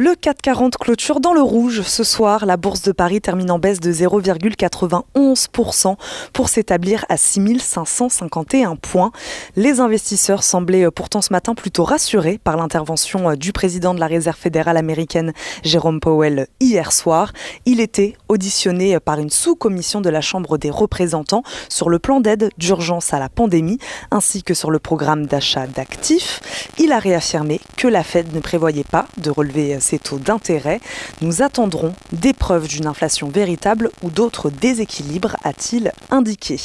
Le CAC 40 clôture dans le rouge ce soir. La bourse de Paris termine en baisse de 0,91% pour s'établir à 6 551 points. Les investisseurs semblaient pourtant ce matin plutôt rassurés par l'intervention du président de la Réserve fédérale américaine, Jérôme Powell, hier soir. Il était auditionné par une sous-commission de la Chambre des représentants sur le plan d'aide d'urgence à la pandémie ainsi que sur le programme d'achat d'actifs. Il a réaffirmé que la Fed ne prévoyait pas de relever ses taux d'intérêt. Nous attendrons des preuves d'une inflation véritable ou d'autres déséquilibres, a-t-il indiqué.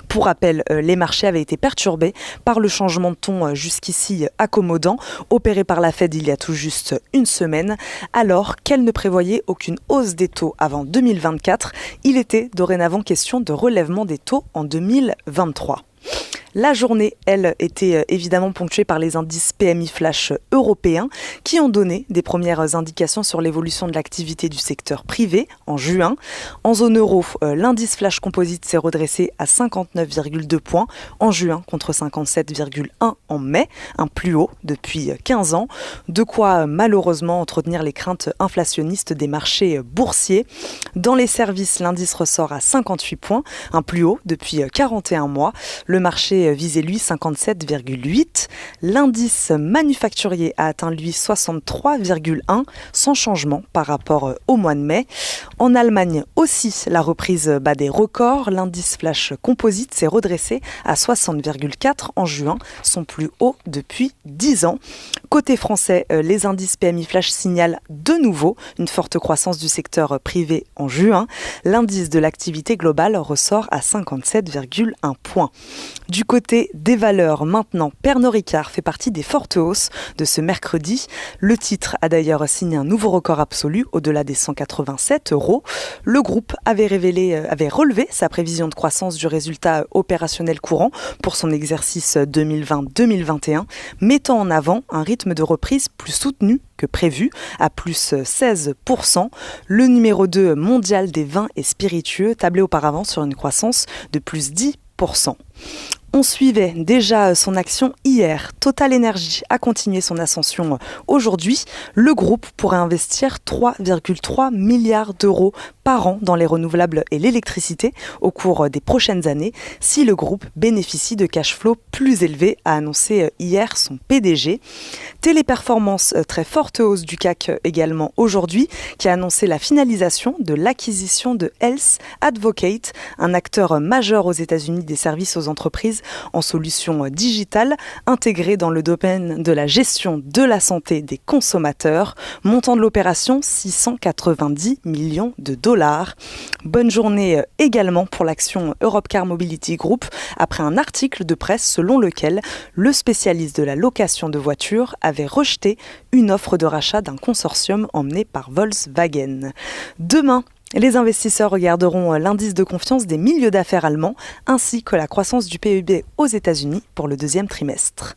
Pour rappel, les marchés avaient été perturbés par le changement de ton jusqu'ici accommodant, opéré par la Fed il y a tout juste une semaine. Alors qu'elle ne prévoyait aucune hausse des taux avant 2024, il était dorénavant question de relèvement des taux en 2023. La journée, elle, était évidemment ponctuée par les indices PMI flash européens qui ont donné des premières indications sur l'évolution de l'activité du secteur privé en juin. En zone euro, l'indice flash composite s'est redressé à 59,2 points en juin contre 57,1 en mai, un plus haut depuis 15 ans. De quoi malheureusement entretenir les craintes inflationnistes des marchés boursiers. Dans les services, l'indice ressort à 58 points, un plus haut depuis 41 mois. Le marché visait lui 57,8. L'indice manufacturier a atteint lui 63,1 sans changement par rapport au mois de mai. En Allemagne aussi, la reprise bat des records. L'indice flash composite s'est redressé à 60,4 en juin, son plus haut depuis 10 ans. Côté français, les indices PMI flash signalent de nouveau une forte croissance du secteur privé en juin. L'indice de l'activité globale ressort à 57,1 points. Du côté des valeurs, maintenant, Pernod Ricard fait partie des fortes hausses de ce mercredi. Le titre a d'ailleurs signé un nouveau record absolu au-delà des 187 €. Le groupe avait relevé sa prévision de croissance du résultat opérationnel courant pour son exercice 2020-2021, mettant en avant un rythme de reprise plus soutenu que prévu, à plus 16%. Le numéro 2 mondial des vins et spiritueux tablait auparavant sur une croissance de plus 10%. On suivait déjà son action hier. Total Energy a continué son ascension aujourd'hui. Le groupe pourrait investir 3,3 milliards d'euros par an dans les renouvelables et l'électricité au cours des prochaines années si le groupe bénéficie de cash flow plus élevés, a annoncé hier son PDG. Téléperformance, très forte hausse du CAC également aujourd'hui, qui a annoncé la finalisation de l'acquisition de Health Advocate, un acteur majeur aux États-Unis des services aux entreprises en solutions digitales, intégré dans le domaine de la gestion de la santé des consommateurs. Montant de l'opération, 690 millions de dollars. Bonne journée également pour l'action Europcar Mobility Group, après un article de presse selon lequel le spécialiste de la location de voitures avait rejeté une offre de rachat d'un consortium emmené par Volkswagen. Demain, les investisseurs regarderont l'indice de confiance des milieux d'affaires allemands ainsi que la croissance du PIB aux États-Unis pour le deuxième trimestre.